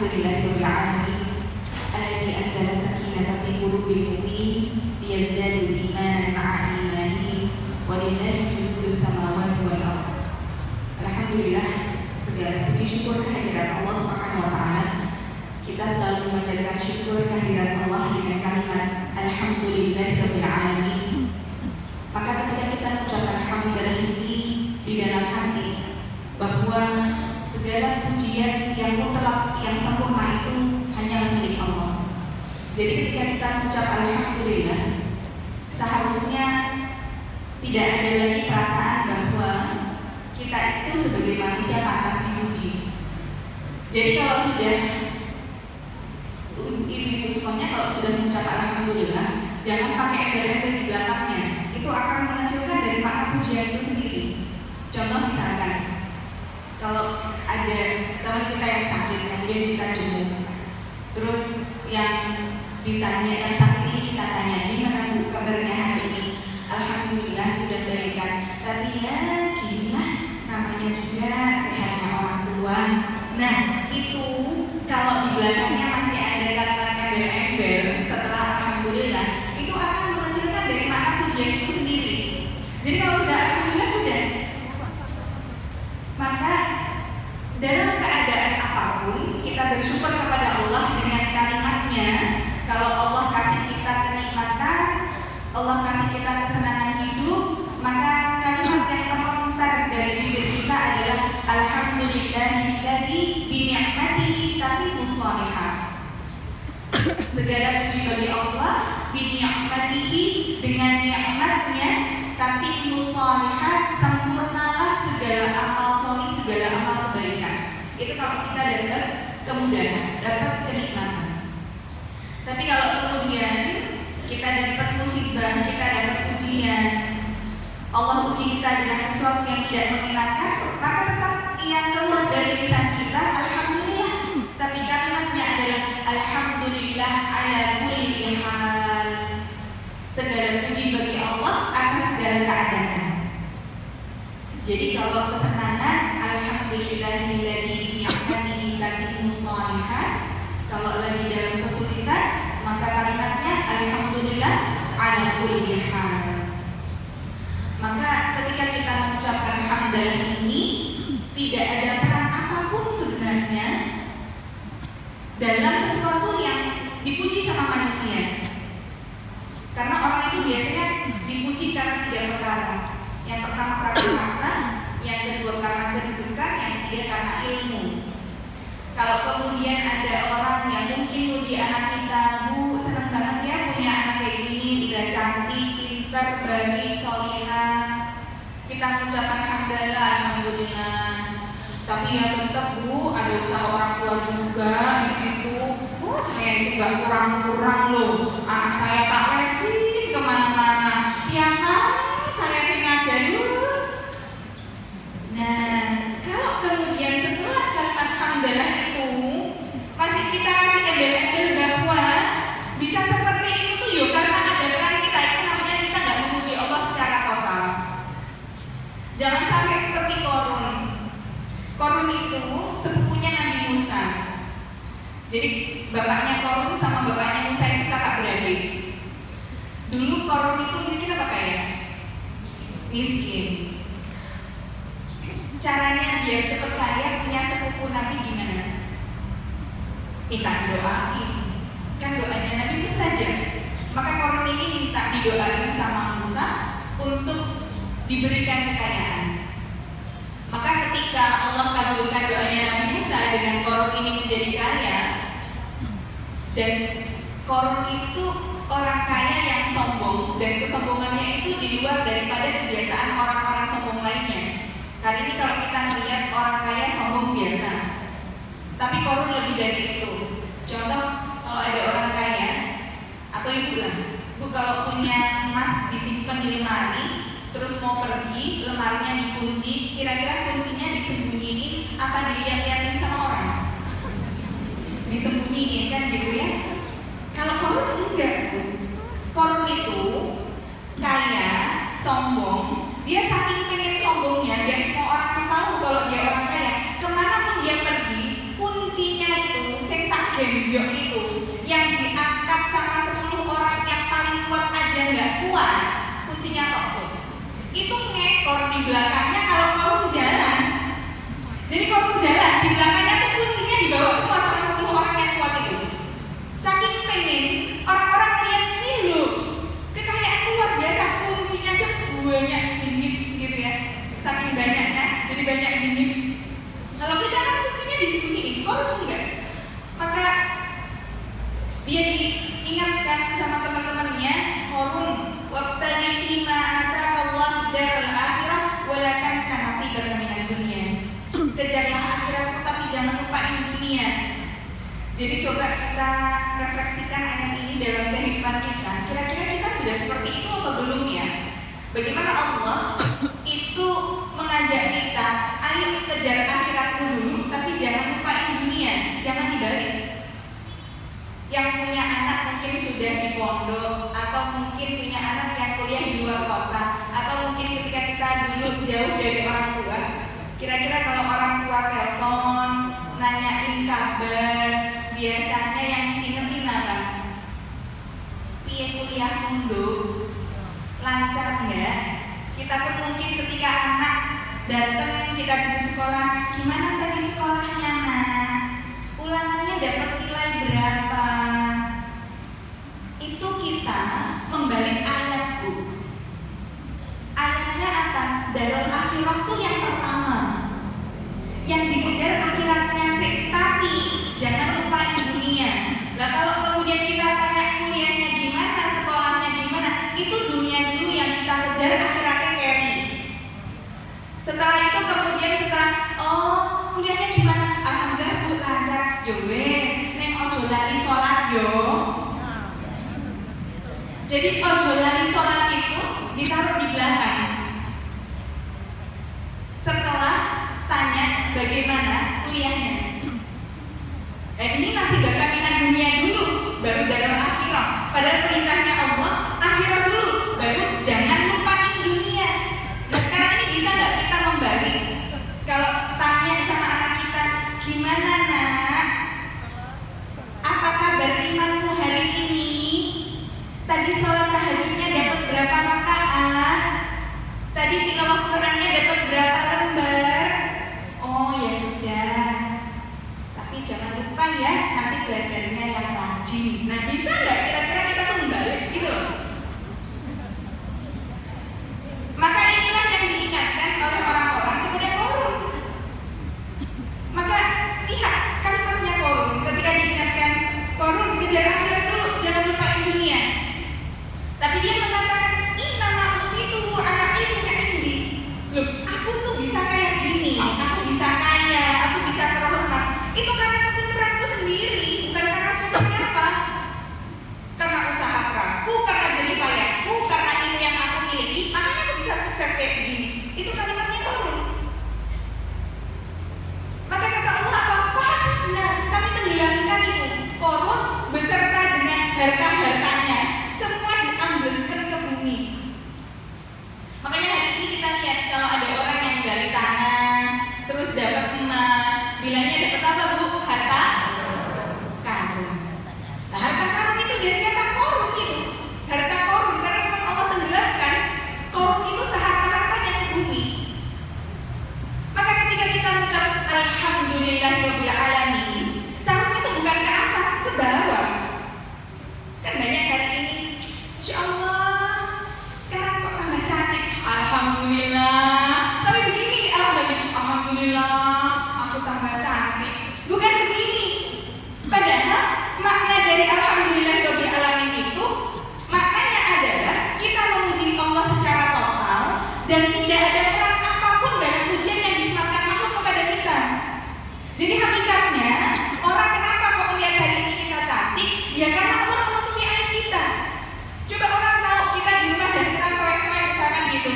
Alhamdulillahirabbil alamin alladzi anzala sakinata fi qulubil mu'minin liyazdadu imanan ma'a imanihim wa lillahi junudus samawati wal ardh. Alhamdulillah, segala puji syukur kehadirat Allah Subhanahu wa taala. Kita selalu memanjatkan syukur kehadirat Allah dengan kalimat Alhamdulillahirabbil alamin. Maka ketika kita mengucapkan hamdalah ini di dalam hati bahwa segala pujian yang mutlak, yang sempurna itu hanyalah milik Allah. Jadi ketika kita mengucap alhamdulillah, seharusnya tidak ada lagi perasaan bahwa kita itu sebagai manusia pantas dipuji. Jadi kalau sudah ibu-ibu semuanya kalau sudah mengucap alhamdulillah, jangan pakai embel-embel di belakangnya. Itu akan mengecilkan dari makna pujian itu sendiri. Contoh misalkan, kalau ada teman kita yang sakit, kemudian kita jenguk, terus yang ditanya yang sakit ini kita tanya, gimana bu kabarnya hari ini? Alhamdulillah sudah baik kan. Tapi ya ginilah, namanya juga sehatnya orang tua. Nah itu kalau di belakangnya masih ada kalimat embel-embel setelah alhamdulillah, itu akan mengecilkan dari makna pujian itu sendiri. Jadi kalau sudah alhamdulillah sudah, maka dalam keadaan apapun kita bersyukur kepada Allah dengan kalimatnya. Kalau Allah kasih kita kenikmatan, Allah kasih kita kesenangan hidup, maka kalimat yang terlontar dari bibir kita adalah alhamdulillahilladzi bi ni'matihi tatimmus shalihat. Segala puji bagi Allah, bi ni'matihi, dengan nikmatnya, tatimmus shalihat, sempurnalah segala amal sholih, segala amal kebaikan. Itu kalau kita dapat kemudahan, dapat kenikmatan. Tapi kalau kemudian kita dapat musibah, kita dapat ujian, Allah uji kita dengan sesuatu yang tidak mengenakan, maka tetap yang keluar dari lisan kita alhamdulillah. Tapi kalimatnya adalah alhamdulillah ala kulli hal. Segala puji bagi Allah atas segala keadaan. Jadi kalau kesenangan alhamdulillahilladzi bi ni'matihi tatimmus shalihat. Kalau lagi dalam kesulitan, maka kalimatnya alhamdulillah ala kulli hal. Maka ketika kita mengucapkan hamdalah ini, tidak ada peran apapun sebenarnya dalam sesuatu yang dipuji sama manusia. Karena orang itu biasanya dipuji karena 3 perkara. Yang pertama karena harta, yang kedua karena kedudukan, yang ketiga karena ilmu. Kalau kemudian ada orang yang mungkin puji anak kita, bu senang banget ya punya anak kayak gini, udah cantik, pintar, baik, solihah, kita mengucapkan hamdalah, alhamdulillah. Tapi ya tetap bu, ada usaha orang tua juga di situ. Oh saya itu gak kurang-kurang loh, anak saya tak lesin kemana-mana. Ya kan, saya sengaja dulu. Nah, kalau kemudian setelah kalimat hamdalah itu masih kita kasih embel-embel bahwa bisa seperti itu yuk, karena ada peran kita itu namanya kita gak memuji Allah secara total. Jangan sampai seperti Korun. Korun itu sepupunya Nabi Musa. Jadi bapaknya Korun sama bapaknya Musa itu kakak beradik. Dulu Korun itu miskin apa kaya? Miskin. Caranya biar cepet kaya punya sepupu Nabi gimana? Minta doain. Kan doanya Nabi Musa saja. Maka Korun ini minta didoain sama Musa untuk diberikan kekayaan. Maka ketika Allah kabulkan doanya Nabi Musa dengan Korun ini menjadi kaya, dan Korun itu orang kaya yang sombong, dan kesombongannya itu di luar daripada kebiasaan orang-orang sombong lainnya. Hari ini kalau kita melihat orang kaya sombong biasa, tapi Korun lebih dari itu. Contoh, kalau ada orang kaya atau ibu lah, bu kalau punya emas disimpan di lemari, terus mau pergi, lemarinya dikunci, kira-kira kuncinya disembunyiin apa dilihat-lihatin sama orang? Disembunyiin kan gitu ya. Kalau Korun enggak, Korun itu kaya, sombong, dia saking pengen sombongnya biar semua orang tahu kalau dia orang kaya. Kemanapun dia pergi, kuncinya itu gendong itu yang diangkat sama 10 orang yang paling kuat aja nggak kuat, kuncinya kok itu ngekor di belakangnya kalau kaum jalan. Jadi kaum jalan di belakangnya tuh kuncinya dibawa semua sama 10 orang yang kuat itu. Saking pengen orang-orang lihat nih loh, kekayaan luar biasa, kuncinya aja banyak bingit gitu ya. Saking banyaknya, jadi banyak bingit. Kalau kita kan kuncinya disembunyiin, korun enggak. Maka dia diingatkan sama teman-temannya, korun wabtaghi fima ataakallahu daral akhirah wa la tansa nasibaka minad dunya. Kejarlah akhirat tapi jangan lupain dunia. Jadi coba kita refleksikan ayat ini dalam kehidupan kita. Kira-kira kita sudah seperti itu atau belum ya? Bagaimana Allah itu mengajak kita, ayo kejar akhiratmu dulu, tapi jangan lupain dunia, jangan dibalik. Yang punya anak mungkin sudah di pondok, atau mungkin punya anak yang kuliah di luar kota, atau mungkin ketika kita dulu jauh dari orang tua. Kira-kira kalau orang tua telepon, nanyain kabar, biasanya yang diingetin apa? Piye kuliah mundu? Lancar nggak? Kita pun mungkin ketika anak datang kita jemput sekolah, gimana tadi sekolahnya nak? Ulangannya dapat nilai berapa? Itu kita membalik ayat bu. Ayatnya apa? Darul akhirah tuh yang pertama. Yang dikejar akhiratnya sih, tapi jangan lupa dunia. Lah kalau kemudian kita tanya kuliahnya gimana, sekolahnya gimana, itu dunia dulu yang kita kejar, akhiratnya carry. Setelah itu kemudian oh kuliahnya gimana? Alhamdulillah bu lancar. Yo wes, neng ojo lali sholat yo. Jadi ojo lali sholat itu ditaruh di belakang. Setelah tanya bagaimana kuliahnya. Ini masih bakal dunia dulu, baru darul akhirah. Padahal perintahnya Allah, akhirat dulu, baru jangan lupain dunia. Nah sekarang ini bisa nggak kita membalik? Kalau tanya sama anak kita, gimana nak? Apa kabar imanmu hari ini? Tadi sholat tahajudnya dapat berapa rakaat? Tadi tilawah Qurannya dapat berapa lembar? Oh ya sudah. Tapi jangan lupa ya, nanti belajarnya yang rajin. Nah bisa nggak kira-kira kita tuh membalik gitu loh? Maka inilah yang diingatkan oleh orang-orang kepada korun. Maka lihat kalimatnya korun ketika diingatkan korun kejar akhirat dulu, jangan lupain dunia. Tapi dia mengatakan inna ma'utituhu ala ilmin indi. Loh, aku tuh bisa kayak gini, aku bisa kaya, aku bisa terhormat. Itu karena kepintaranku sendiri, bukan karena siapa-siapa. Karena usaha kerasku, karena jerih payahku, karena ilmu yang aku miliki, makanya aku bisa sukses kayak begini. Itu kalimatnya korun. Maka kata Allah apa? Fahasibna, kami tenggelamkan itu korun beserta dengan harta-hartanya, semua diambleskan ke bumi. Makanya hari ini kita lihat kalau ada orang yang gali tanah, terus dapat emas, bilangnya dapat apa bu? Harta karun. Nah harta karun itu dari kata korun itu. Harta korun karena memang Allah tenggelamkan korun itu seharta-hartanya ke bumi. Maka ketika kita mengucap Alhamdulillahirabbil alamin, seharusnya itu bukan ke atas, ke bawah. Kan banyak hari ini, Insya Allah sekarang kok tambah cantik. Alhamdulillah. Tapi begini Alhamdulillah aku tambah cantik. Bukan begini. Padahal makna dari Alhamdulillahirabbil alamin itu maknanya adalah kita memuji Allah secara total dan tidak ada peran apapun dalam pujian yang disematkan makhluk kepada kita. Jadi hakikatnya orang kenapa kok melihat hari ini kita cantik? Ya karena Allah menutupi aib kita. Coba orang tahu kita di rumah dan sekarang soek-soek misalkan gitu.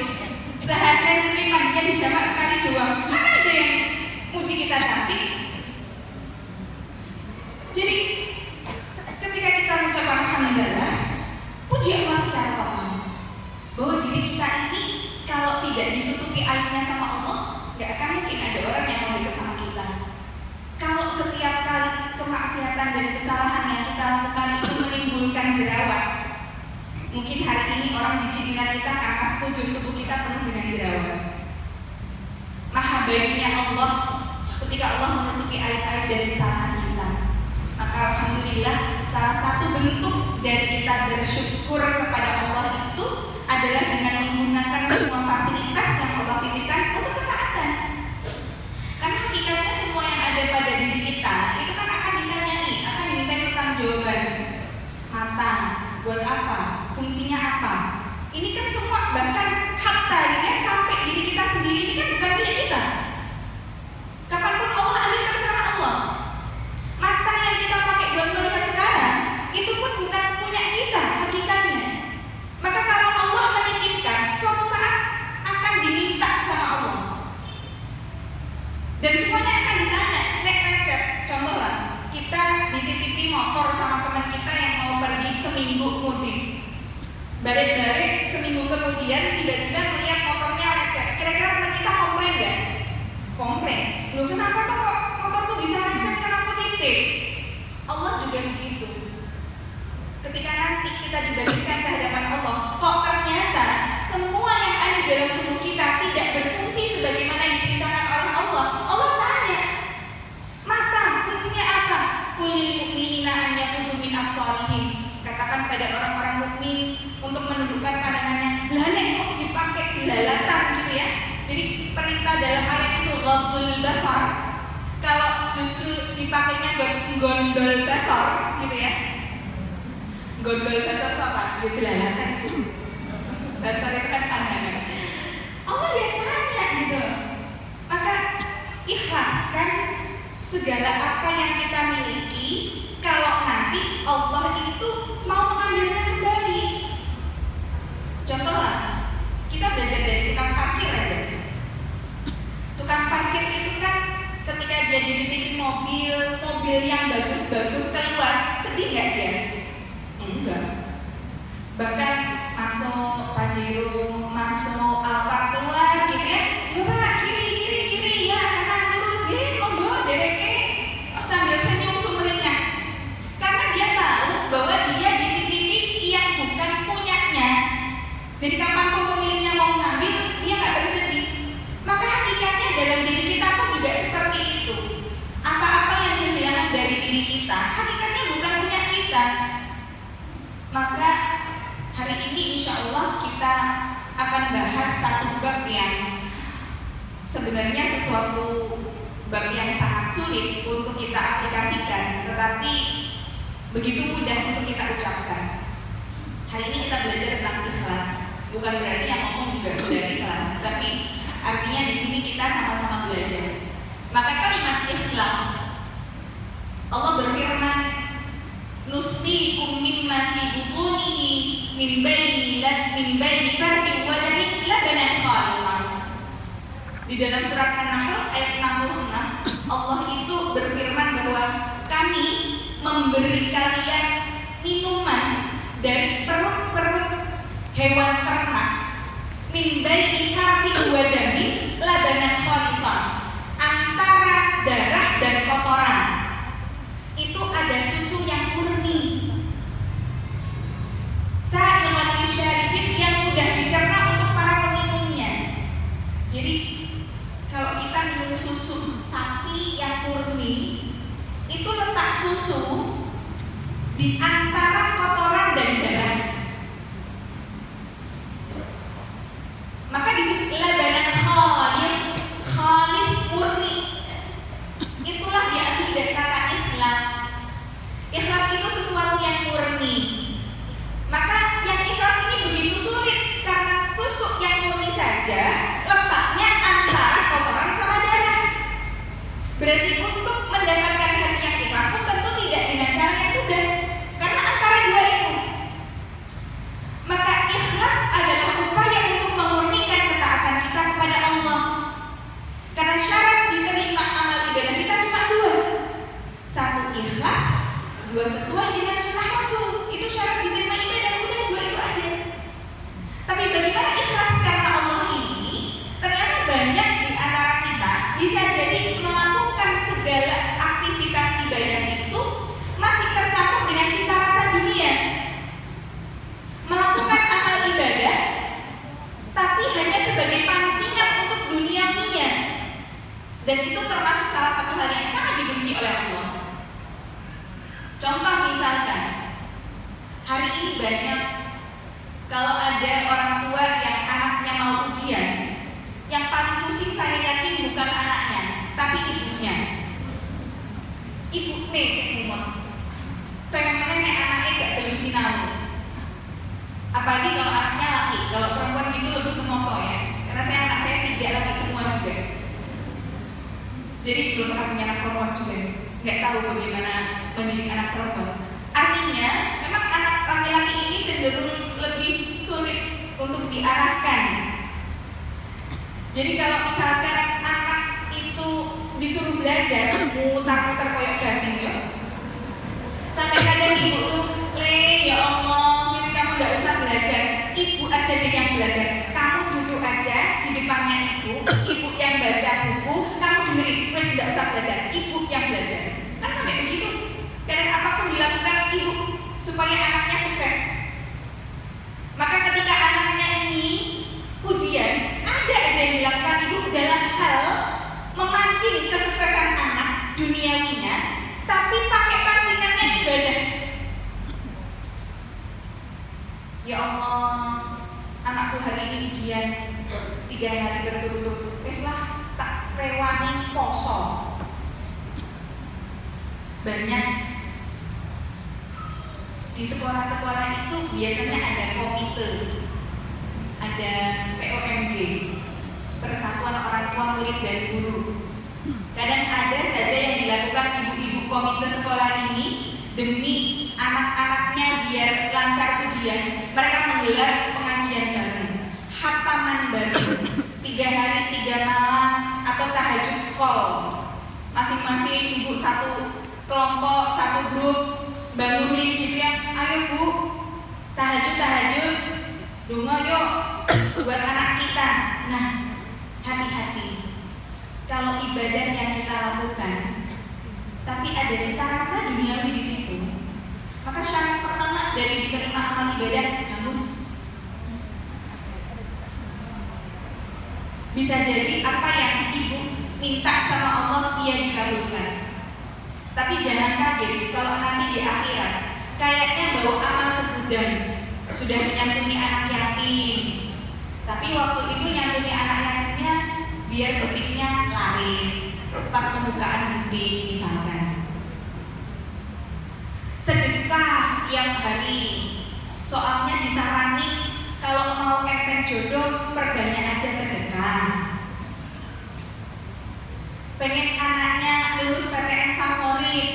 Seharian mungkin mandinya di jamak sekali doang. Mana ada yang puji kita cantik? Jadi ketika kita mengucapkan alhamdulillah, puji Allah secara total. Bahwa diri kita ini kalau tidak ditutupi aibnya sama Allah, gak akan mungkin ada orang yang mau dekat sama kita. Kalau setiap kali kemaksiatan dan kesalahan Mungkin hari ini orang jijik dengan kita karena sekujur tubuh kita penuh dengan jerawat. Maha baiknya Allah ketika Allah menutupi aib-aib dan kesalahan kita. Maka alhamdulillah salah satu bentuk dari kita bersyukur kepada Allah itu adalah dengan menggunakan semua fasilitas yang Allah titipkan untuk ketaatan. Karena hakikatnya semua yang ada pada diri kita itu kan akan ditanyai, akan dimintai pertanggungjawaban. Mata, buat apa? Fungsinya apa? Ini kan semua bahkan harta gitu ya, sampai diri kita sendiri ini kan bukan milik kita. Kapanpun Allah ambil terserah Allah. Mata yang kita pakai buat melihat sekarang itu pun bukan punya kita hakikatnya. Maka kalau Allah menitipkan, suatu saat akan diminta sama Allah. Dan semuanya akan ditanya, nek recet. Contoh lah, kita dititipi motor sama teman kita yang mau pergi seminggu mudik. Balik-balik seminggu kemudian tiba-tiba melihat motornya lecet. Kira-kira teman kita komplain nggak? Komplain. Loh kenapa tuh kok motorku bisa lecet karena aku titip? Allah juga begitu. Ketika nanti kita dibandingkan ke hadapan Allah, kok ternyata semua yang ada dalam tubuh kita tidak berfungsi sebagaimana diperintahkan oleh Allah. Allah tanya, mata fungsinya apa? Kulil mu'minina an yaqudu min absarihim. Katakan pada orang-orang mukmin untuk menundukkan pandangannya. Lah nek kok dipakai jelalatan gitu ya. Jadi perintah dalam ayat itu ghaddul basar. Kalau justru dipakainya buat gondol basar gitu ya. Gondol basar itu apa? Ya jelalatan. Basar itu kan pandangan. Allah yang tanya gitu. Maka ikhlaskan segala apa yang kita miliki kalau nanti Allah itu mau mengambilnya kembali. Contoh lah, kita belajar dari tukang parkir aja. Tukang parkir itu kan ketika dia dititipi mobil yang bagus-bagus keluar, sedih nggak dia? Enggak. Bahkan masuk Pajero, masuk Alphard keluar gitu ya. Bapak kiri ya, kanan lurus, monggo dereke sambil senyum sumringah. Karena dia tahu bahwa dia dititipi yang bukan punyanya. Jadi kapanpun pemiliknya mau ngambil, dia nggak bersedih. Maka hakikatnya dalam diri kita pun juga seperti itu. Apa-apa yang kehilangan dari diri kita, hakikatnya bukan punya kita. Maka hari ini insya Allah kita akan bahas satu bab yang sebenarnya sesuatu bab yang sangat sulit untuk kita aplikasikan, tetapi begitu mudah untuk kita ucapkan. Hari ini kita belajar tentang ikhlas. Bukan berarti yang ngomong juga sudah ikhlas, tapi artinya di sini kita sama-sama belajar. Maka kalimat ikhlas, Allah berfirman, nusqikum mimma fi butunihi min baini farqin wa damin labanan khalisan. Di dalam surat An-Nahl ayat 66, Allah itu berfirman bahwa kami memberi kalian minuman dari perut-perut hewan ternak min baini farqin wa damin labanan khalisan, antara darah dan kotoran itu ada susu yang murni, sa'ilan lisyaribin, yang mudah dicerna untuk para peminumnya. Jadi kalau kita minum susu sapi yang murni, itu letak susu di antara kotoran dan darah. Maka di sini labanan khalis murni. Itulah diambil dari kata ikhlas. Ikhlas itu sesuatu yang murni. Maka yang ikhlas ini begitu sulit karena susu yang murni saja letaknya antara kotoran sama darah. Berarti untuk mendapatkan hati yang ikhlas pun tentu tidak dengan cara yang mudah, karena antara dua itu. Maka ikhlas adalah upaya untuk memurnikan ketaatan kita kepada Allah. Karena syarat diterima amal ibadah kita cuma dua. Satu ikhlas, dua sesuai dengan sunnah Rasul. Itu syarat diterima ibadah, udah dua itu aja. Tapi bagaimana ikhlas karena Allah ini? Ternyata banyak di antara kita bisa jadi melakukan segala aktivitas ibadah itu masih tercampur dengan cita rasa dunia. Melakukan Contoh misalkan, hari ini banyak kalau ada orang tua yang anaknya mau ujian, yang paling pusing saya yakin bukan anaknya, tapi ibunya. Ibu nih saya ngomong, saya menanya anaknya gak gelem sinau. Apalagi kalau anaknya laki, kalau perempuan gitu lebih kemoto ya. Karena anak saya 3 laki semua juga. Jadi belum pernah punya anak perempuan juga. Nggak tahu bagaimana mendidik anak perempuan. Artinya, memang anak laki-laki ini cenderung lebih sulit untuk diarahkan. Jadi kalau misalkan anak itu disuruh belajar, mutar-mutar koyok gasing ya. Sampai kadang ibu tuh, ya Allah, miss kamu nggak usah belajar, ibu aja deh yang belajar. Kamu duduk aja di depannya ibu yang baca buku, kamu dengerin, miss nggak usah belajar, ibu yang belajar. Kan sampai begitu. Karena apapun dilakukan ibu supaya anaknya sukses. Maka ketika anaknya ini ujian, ada aja yang dilakukan ibu dalam hal memancing kesuksesan anak duniawinya, tapi pakai pancingannya ibadah. Ya Allah, anakku hari ini ujian 3 hari berturut-turut, wes lah tak rewani poso. Banyak di sekolah-sekolah itu biasanya ada komite, ada POMG, Persatuan Orang Tua Murid dan Guru. Kadang ada saja yang dilakukan ibu-ibu komite sekolah ini demi anak-anaknya biar lancar ujian. Mereka menggelar pengajian bareng, khataman bareng, 3 hari 3 malam atau tahajud call. Masing-masing ibu satu kelompok, satu grup bangunin gitu ya. Ayo bu, tahajud, dungo yuk buat anak kita. Nah, hati-hati. Kalau ibadah yang kita lakukan, tapi ada cita rasa duniawi di situ, maka syarat pertama dari diterima amal ibadah hangus. Bisa jadi apa yang ibu minta sama Allah ia dikabulkan. Tapi jangan kaget kalau nanti di akhirat kayaknya bawa amal segudang, sudah menyantuni anak yatim, tapi waktu itu nyantuni anak yatimnya biar butiknya laris pas pembukaan butik misalkan. Sedekah yang hari, soalnya disarani kalau mau enten jodoh perbanyak aja sedekah. Pengen anaknya lulus PTN favorit,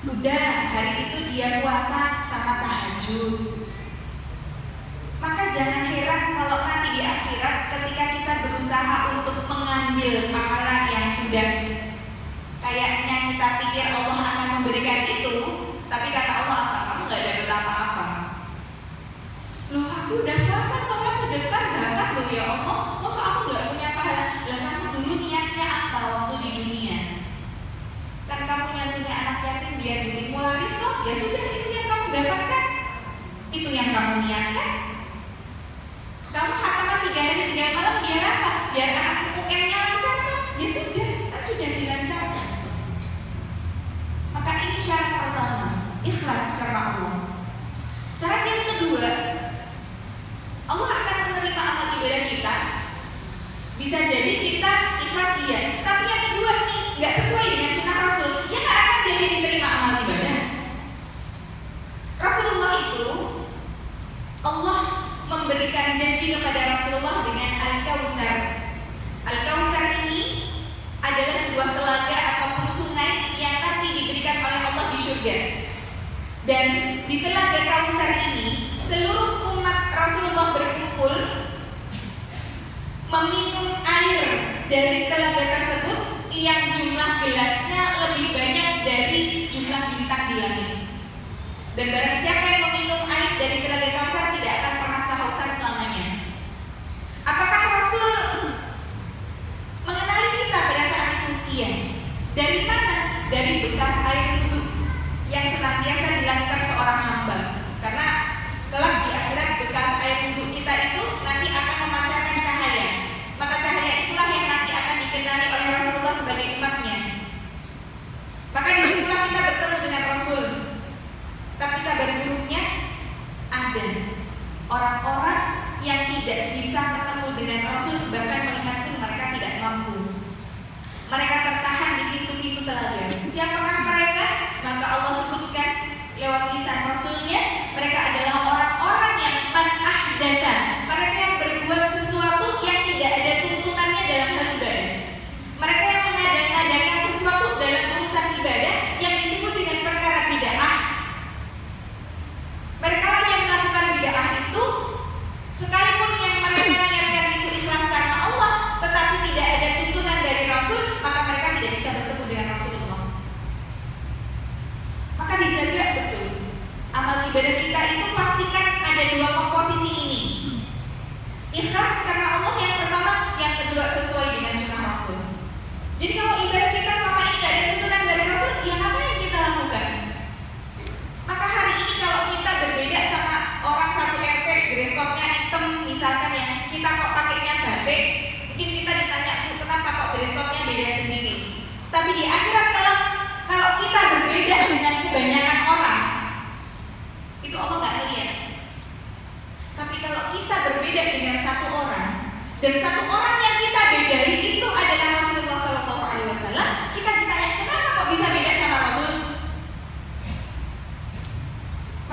udah hari itu dia puasa sama tahajud. Maka jangan heran kalau nanti di akhirat ketika kita berusaha untuk mengambil pahala yang sudah kayaknya kita pikir Allah akan memberikan itu, tapi kata Allah apa? Kamu gak dapat apa-apa. Loh aku udah puasa, sholat, sedekah, zakat loh ya Allah, masa aku gak punya pahala? Lah kamu dulu niatnya apa waktu di dunia? Kan kamu nyatunya anak yatim biar butikmu laris toh? Ya sudah, itu yang kamu dapatkan, itu yang kamu niatkan. Kamu khataman 3 hari 3 malam biar apa? Biar anak UN-nya lancar toh? Ya sudah, kan sudah dilancarkan. Maka ini syarat pertama, ikhlas karena Allah. Syarat yang kedua, Allah akan menerima amal ibadah kita. Bisa jadi kita ikhlas iya, tapi yang kedua nih nggak sesuai dengan sunnah Rasul, ya nggak akan jadi diterima amal ibadah. Rasulullah itu, Allah memberikan janji kepada Rasulullah dengan Al-Kautsar. Al-Kautsar ini adalah sebuah telaga ataupun sungai yang nanti diberikan oleh Allah di surga. Dan di telaga Kautsar ini seluruh umat Rasulullah berkumpul meminum air dari telaga tersebut yang jumlah gelasnya lebih banyak dari jumlah bintang di langit. Dan barang siapa yang meminum air dari telaga Kautsar tidak akan pernah kehausan selamanya. Apakah Rasul mengenali kita pada saat itu? Iya. Dari mana? Dari bekas air wudu yang senantiasa dilakukan seorang hamba. Karena kelak di akhirat bekas air wudu kita itu nanti akan memancarkan cahaya. Maka cahaya itulah yang nanti akan dikenali oleh Rasulullah sebagai umatnya. Maka disitulah kita bertemu dengan Rasul. Orang-orang yang tidak bisa ketemu dengan Rasul, bahkan melihat pun mereka tidak mampu. Mereka tertahan di pintu-pintu telaga. Siapakah mereka? Maka Allah sebutkan lewat lisan Rasulnya, mereka adalah orang-orang yang ahdatha. Mereka yang berbuat sesuatu yang tidak ada tuntunannya dalam hal ibadah. Mereka yang mengadakan sesuatu dalam urusan ibadah yang disebut dengan perkara bid'ah. Mereka lah yang melakukan bid'ah itu, sekalipun yang mereka niatkan itu ikhlas karena Allah, tetapi tidak ada tuntunan dari Rasul, maka mereka tidak bisa bertemu dengan Rasulullah. Maka dijaga betul amal ibadah kita itu, pastikan ada dua komposisi ini. Ikhlas karena Allah yang pertama, yang kedua sesuai dengan sunnah Rasul. Jadi kalau ibadah kita selama ini tidak ada tuntunan dari Rasul, ya apa yang kita lakukan? Maka hari ini kalau kita berbeda sama orang satu RT, dress code-nya hitam misalkan ya, kita kok pakainya batik, mungkin kita ditanya, Bu, kenapa kok dress code-nya beda sendiri? Tapi di akhirat kalau kita berbeda dengan kebanyakan orang, itu Allah nggak lihat. Tapi kalau kita berbeda dengan satu orang, dan satu orang yang kita bedai itu adalah Rasulullah SAW, kita ditanya, kenapa kok bisa beda sama Rasul?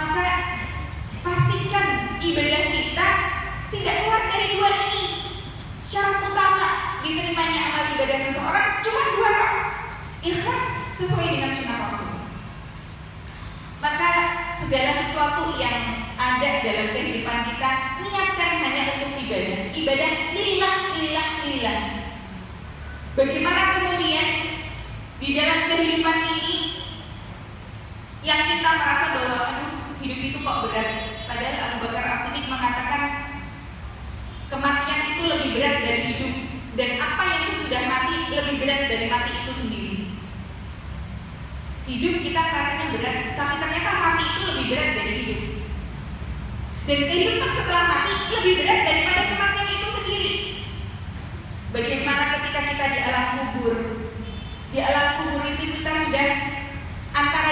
Maka pastikan ibadah kita tidak keluar dari dua ini. Syarat utama diterimanya amal ibadah seseorang cuma dua kok. Ikhlas sesuai dengan sunnah Rasul. Maka segala sesuatu yang ada dalam kehidupan kita, niatkan hanya untuk ibadah. Ibadah lillah, lillah, lillah. Bagaimana kemudian di dalam kehidupan ini yang kita merasa bahwa hidup itu kok berat, padahal Abu Bakar As-Siddiq mengatakan kematian itu lebih berat dari hidup, dan apa yang sudah mati lebih berat dari mati itu sendiri. Hidup kita rasanya berat, tapi ternyata mati itu lebih berat dari hidup. Dan kehidupan setelah mati lebih berat daripada kematian itu sendiri. Bagaimana ketika kita di alam kubur? Di alam kubur itu kita sudah antara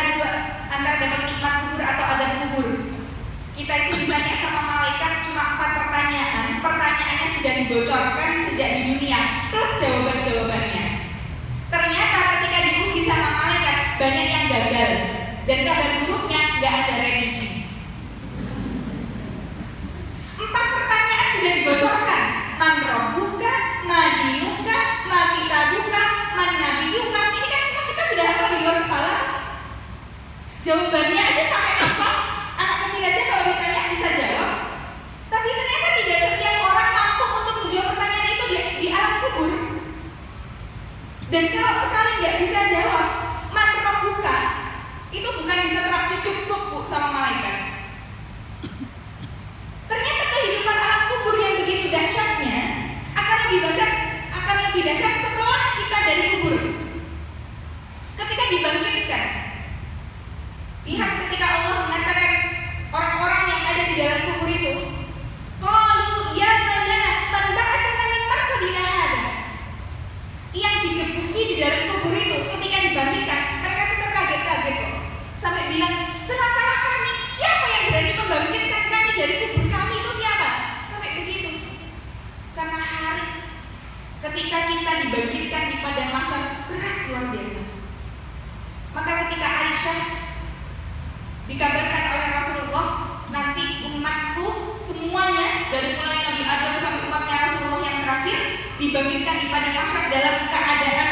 dapat nikmat kubur atau azab kubur. Kita itu ditanya sama malaikat cuma 4 pertanyaan. Pertanyaannya sudah dibocorkan sejak di dunia, plus jawaban-jawabannya. Ternyata ketika diuji sama malaikat, banyak yang gagal, dan kabar buruknya nggak ada remedi. 4 pertanyaan sudah dibocorkan. Man rabbuka, ma dinuka, ma kitabuka, man nabiyuka. Ini kan semua kita sudah hafal di luar kepala. Jawabannya aja sampai apa? Anak kecil aja kalau ditanya bisa jawab. Tapi ternyata tidak setiap orang mampu untuk menjawab pertanyaan itu di alam kubur. Dan kalau sekali nggak bisa jawab, man rabbuka, itu bukan bisa terap cukup Bu sama malaikat. Ternyata kehidupan alam kubur yang begitu dahsyatnya akan lebih dahsyat setelah kita dari kubur. Ketika dibangkitkan, lihat ketika Allah mengatakan orang-orang yang ada di dalam kubur itu, qalu ya bayyana man ba'atsana min marqadina hada. Yang digebuki di dalam kubur itu ketika dibangkitkan, mereka itu terkaget-kaget kok. Sampai bilang, celakalah kami, siapa yang berani membangkitkan kami dari kubur kami itu siapa? Sampai begitu. Karena hari ketika kita dibangkitkan di padang mahsyar berat luar biasa. Maka ketika Aisyah dikabarkan oleh Rasulullah, nanti umatku semuanya dari mulai Nabi Adam sampai umatnya Rasulullah yang terakhir dibangkitkan di padang mahsyar dalam keadaan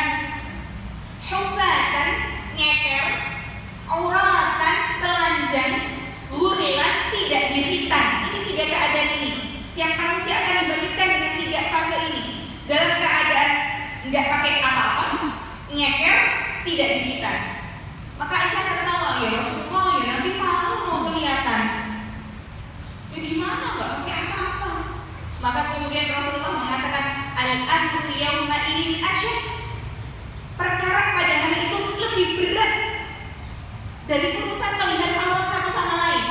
hufatan, nyeker, auratan, telanjang, hurilan, tidak dihitan. Ini 3 keadaan ini. Setiap manusia akan dibangkitkan dengan 3 fase ini. Dalam keadaan nggak pakai apa-apa, nyeker, tidak dihitan. Maka Aisyah tertawa, ya Rasulullah, ya nanti malu mau kelihatan. Ya gimana nggak pakai apa-apa? Maka kemudian Rasulullah mengatakan, al-amru yauma idin asyad. Perkara pada hari itu lebih berat dari urusan melihat Allah satu sama lain.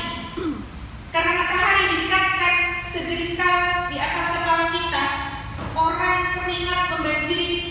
Karena matahari didekatkan sejengkal di atas kepala kita, orang keringat membanjiri